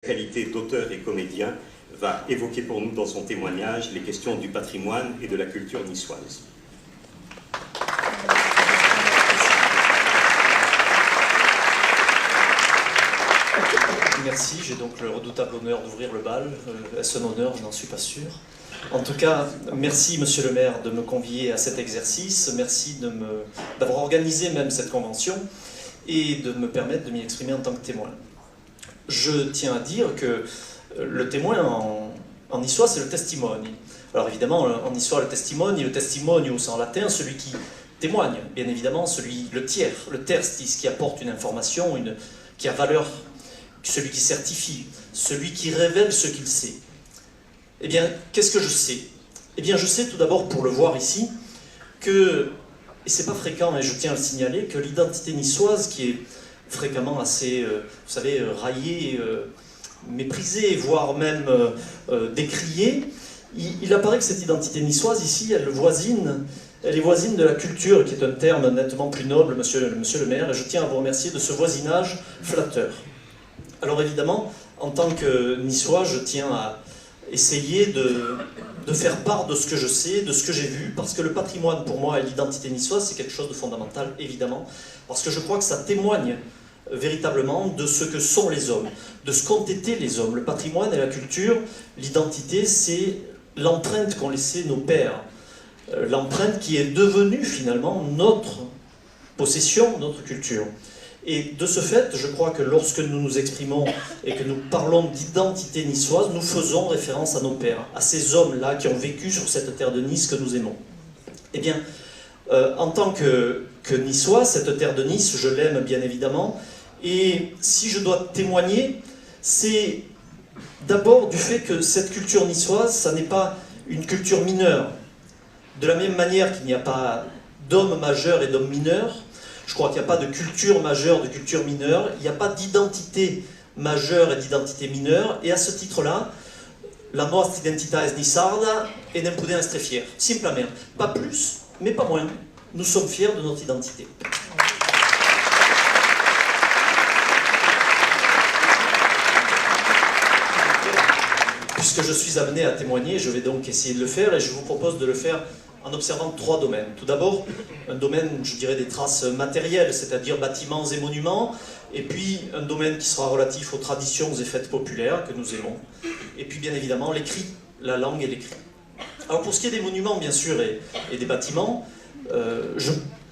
qualité d'auteur et comédien, va évoquer pour nous dans son témoignage les questions du patrimoine et de la culture niçoise. Merci, j'ai donc le redoutable honneur d'ouvrir le bal. Est-ce un honneur? Je n'en suis pas sûr. En tout cas, merci Monsieur le maire de me convier à cet exercice, merci d'avoir organisé même cette convention et de me permettre de m'y exprimer en tant que témoin. Je tiens à dire que le témoin en histoire, c'est le testimony. Alors évidemment, en histoire, le testimonius en latin, celui qui témoigne, bien évidemment, le tiers, le terstis, qui apporte une information, qui a valeur, celui qui certifie, celui qui révèle ce qu'il sait. Eh bien, qu'est-ce que je sais? Eh bien, je sais tout d'abord, pour le voir ici, que, et c'est pas fréquent, et je tiens à le signaler, que l'identité niçoise, qui est fréquemment assez, vous savez, raillée, méprisée, voire même décriée, il apparaît que cette identité niçoise, ici, elle est voisine de la culture, qui est un terme nettement plus noble, monsieur le maire, et je tiens à vous remercier de ce voisinage flatteur. Alors évidemment, en tant que niçois, je tiens à essayer de faire part de ce que je sais, de ce que j'ai vu, parce que le patrimoine pour moi et l'identité niçoise, c'est quelque chose de fondamental, évidemment, parce que je crois que ça témoigne véritablement de ce que sont les hommes, de ce qu'ont été les hommes. Le patrimoine et la culture, l'identité, c'est l'empreinte qu'ont laissée nos pères, l'empreinte qui est devenue finalement notre possession, notre culture. Et de ce fait, je crois que lorsque nous nous exprimons et que nous parlons d'identité niçoise, nous faisons référence à nos pères, à ces hommes-là qui ont vécu sur cette terre de Nice que nous aimons. Eh bien, en tant que niçois, cette terre de Nice, je l'aime bien évidemment, et si je dois témoigner, c'est d'abord du fait que cette culture niçoise, ça n'est pas une culture mineure. De la même manière qu'il n'y a pas d'hommes majeurs et d'hommes mineurs, je crois qu'il n'y a pas de culture majeure, de culture mineure, il n'y a pas d'identité majeure et d'identité mineure, et à ce titre-là, la nostra identità es nissarda et nem podem estar fiers. Simplement, pas plus, mais pas moins. Nous sommes fiers de notre identité. Puisque je suis amené à témoigner, je vais donc essayer de le faire, et je vous propose de le faire en observant trois domaines. Tout d'abord, un domaine, je dirais, des traces matérielles, c'est-à-dire bâtiments et monuments, et puis un domaine qui sera relatif aux traditions et fêtes populaires que nous aimons, et puis bien évidemment l'écrit, la langue et l'écrit. Alors pour ce qui est des monuments, bien sûr, et des bâtiments,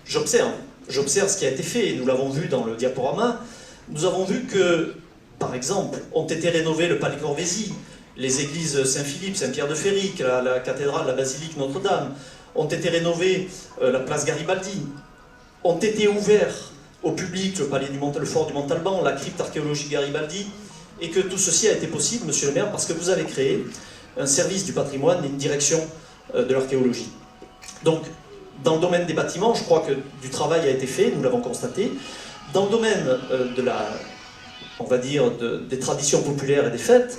j'observe ce qui a été fait, et nous l'avons vu dans le diaporama. Nous avons vu que, par exemple, ont été rénovés le Palais Corvézy, les églises Saint-Philippe, Saint-Pierre-de-Féric, la cathédrale, la basilique Notre-Dame, ont été rénovées, la place Garibaldi, ont été ouverts au public le palais le fort du Montalban, la crypte archéologique Garibaldi, et que tout ceci a été possible, monsieur le maire, parce que vous avez créé un service du patrimoine et une direction de l'archéologie. Donc, dans le domaine des bâtiments, je crois que du travail a été fait, nous l'avons constaté. Dans le domaine on va dire, des traditions populaires et des fêtes,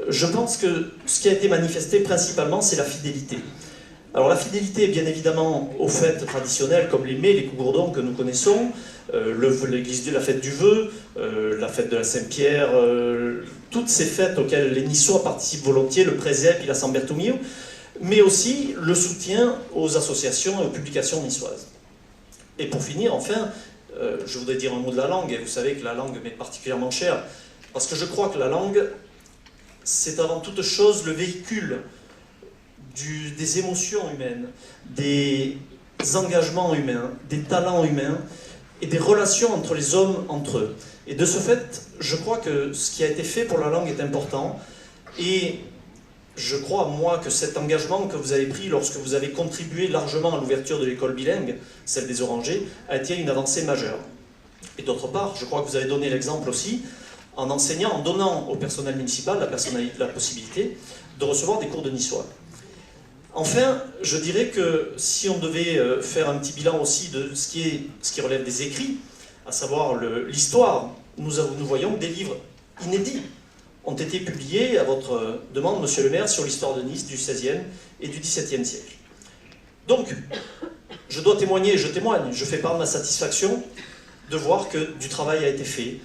je pense que ce qui a été manifesté principalement, c'est la fidélité. Alors la fidélité, bien évidemment, aux fêtes traditionnelles comme les mets, les coups-gourdons que nous connaissons, la fête du vœu, la fête de la Saint-Pierre, toutes ces fêtes auxquelles les Niçois participent volontiers, le Présepe et la San Bertomeu, mais aussi le soutien aux associations et aux publications niçoises. Et pour finir, enfin, je voudrais dire un mot de la langue, et vous savez que la langue m'est particulièrement chère, parce que je crois que la langue, c'est avant toute chose le véhicule des émotions humaines, des engagements humains, des talents humains et des relations entre les hommes entre eux. Et de ce fait, je crois que ce qui a été fait pour la langue est important, et je crois, moi, que cet engagement que vous avez pris lorsque vous avez contribué largement à l'ouverture de l'école bilingue, celle des Orangers, a été une avancée majeure. Et d'autre part, je crois que vous avez donné l'exemple aussi, en enseignant, en donnant au personnel municipal la possibilité de recevoir des cours de niçois. Enfin, je dirais que si on devait faire un petit bilan aussi de ce qui relève des écrits, à savoir l'histoire, nous voyons que des livres inédits ont été publiés à votre demande, monsieur le maire, sur l'histoire de Nice du XVIe et du XVIIe siècle. Donc, je dois témoigner, je témoigne, je fais part de ma satisfaction de voir que du travail a été fait,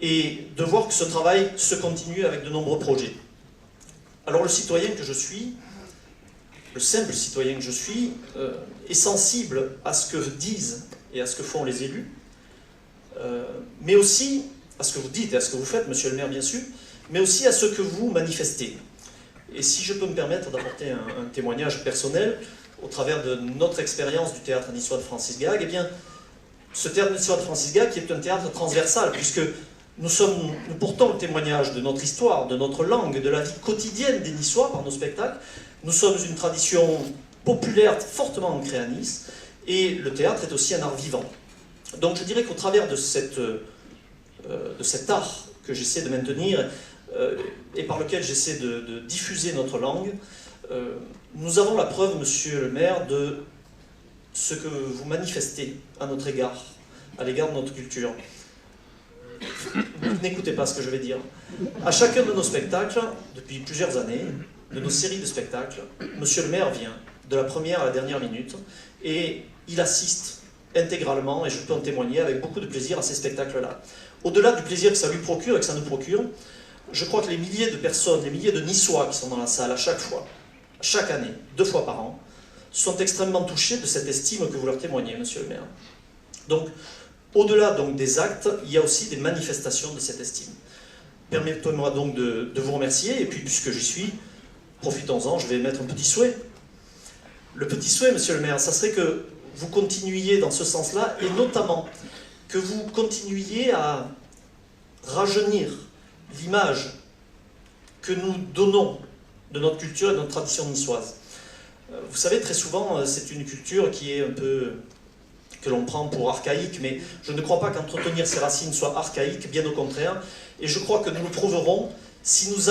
et de voir que ce travail se continue avec de nombreux projets. Alors le citoyen que je suis, le simple citoyen que je suis, est sensible à ce que disent et à ce que font les élus, mais aussi à ce que vous dites et à ce que vous faites, monsieur le maire bien sûr, mais aussi à ce que vous manifestez. Et si je peux me permettre d'apporter un témoignage personnel, au travers de notre expérience du théâtre niçois de Francis Gag, eh bien, ce théâtre niçois de Francis Gag qui est un théâtre transversal, puisque nous portons le témoignage de notre histoire, de notre langue, de la vie quotidienne des Niçois par nos spectacles. Nous sommes une tradition populaire fortement ancrée à Nice, et le théâtre est aussi un art vivant. Donc je dirais qu'au travers de cet art que j'essaie de maintenir, et par lequel j'essaie de diffuser notre langue, nous avons la preuve, monsieur le maire, de ce que vous manifestez à notre égard, à l'égard de notre culture. N'écoutez pas ce que je vais dire. À chacun de nos spectacles, depuis plusieurs années, de nos séries de spectacles, monsieur le maire vient de la première à la dernière minute et il assiste intégralement, et je peux en témoigner, avec beaucoup de plaisir à ces spectacles-là. Au-delà du plaisir que ça lui procure et que ça nous procure, je crois que les milliers de personnes, les milliers de Niçois qui sont dans la salle à chaque fois, chaque année, 2 fois par an, sont extrêmement touchés de cette estime que vous leur témoignez, monsieur le maire. Donc, au-delà donc des actes, il y a aussi des manifestations de cette estime. Permettez-moi donc de vous remercier, et puis puisque j'y suis, profitons-en, je vais émettre un petit souhait. Le petit souhait, monsieur le maire, ça serait que vous continuiez dans ce sens-là, et notamment que vous continuiez à rajeunir l'image que nous donnons de notre culture et de notre tradition niçoise. Vous savez, très souvent, c'est une culture qui est un peu, que l'on prend pour archaïque, mais je ne crois pas qu'entretenir ces racines soit archaïque, bien au contraire, et je crois que nous le prouverons si nous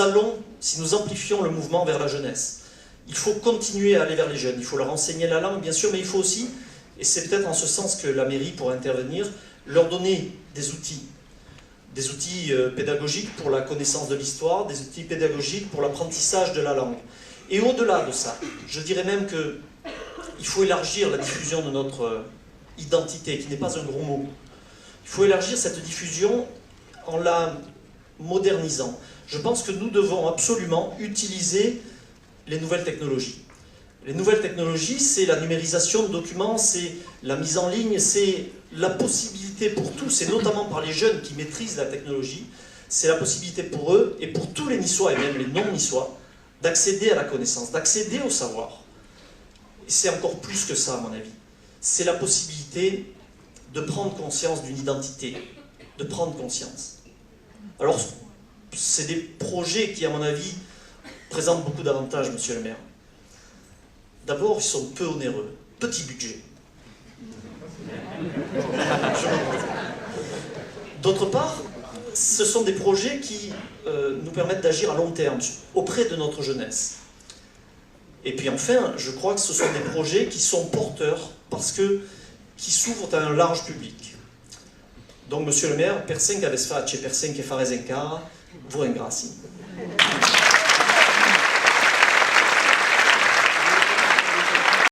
amplifions le mouvement vers la jeunesse. Il faut continuer à aller vers les jeunes, il faut leur enseigner la langue, bien sûr, mais il faut aussi, et c'est peut-être en ce sens que la mairie pourrait intervenir, leur donner des outils pédagogiques pour la connaissance de l'histoire, des outils pédagogiques pour l'apprentissage de la langue. Et au-delà de ça, je dirais même qu'il faut élargir la diffusion de notre identité, qui n'est pas un gros mot. Il faut élargir cette diffusion en la modernisant. Je pense que nous devons absolument utiliser les nouvelles technologies. Les nouvelles technologies, c'est la numérisation de documents, c'est la mise en ligne, c'est la possibilité pour tous, et notamment par les jeunes qui maîtrisent la technologie, c'est la possibilité pour eux, et pour tous les Niçois, et même les non-Niçois, d'accéder à la connaissance, d'accéder au savoir. Et c'est encore plus que ça, à mon avis. C'est la possibilité de prendre conscience d'une identité, de prendre conscience. Alors, c'est des projets qui, à mon avis, présentent beaucoup d'avantages, monsieur le maire. D'abord, ils sont peu onéreux, petit budget. D'autre part, ce sont des projets qui nous permettent d'agir à long terme, auprès de notre jeunesse. Et puis enfin, je crois que ce sont des projets qui sont porteurs, parce qui s'ouvrent à un large public. Donc, monsieur le maire, per 5 avesface, per 5 farez encara, vous ringrazio.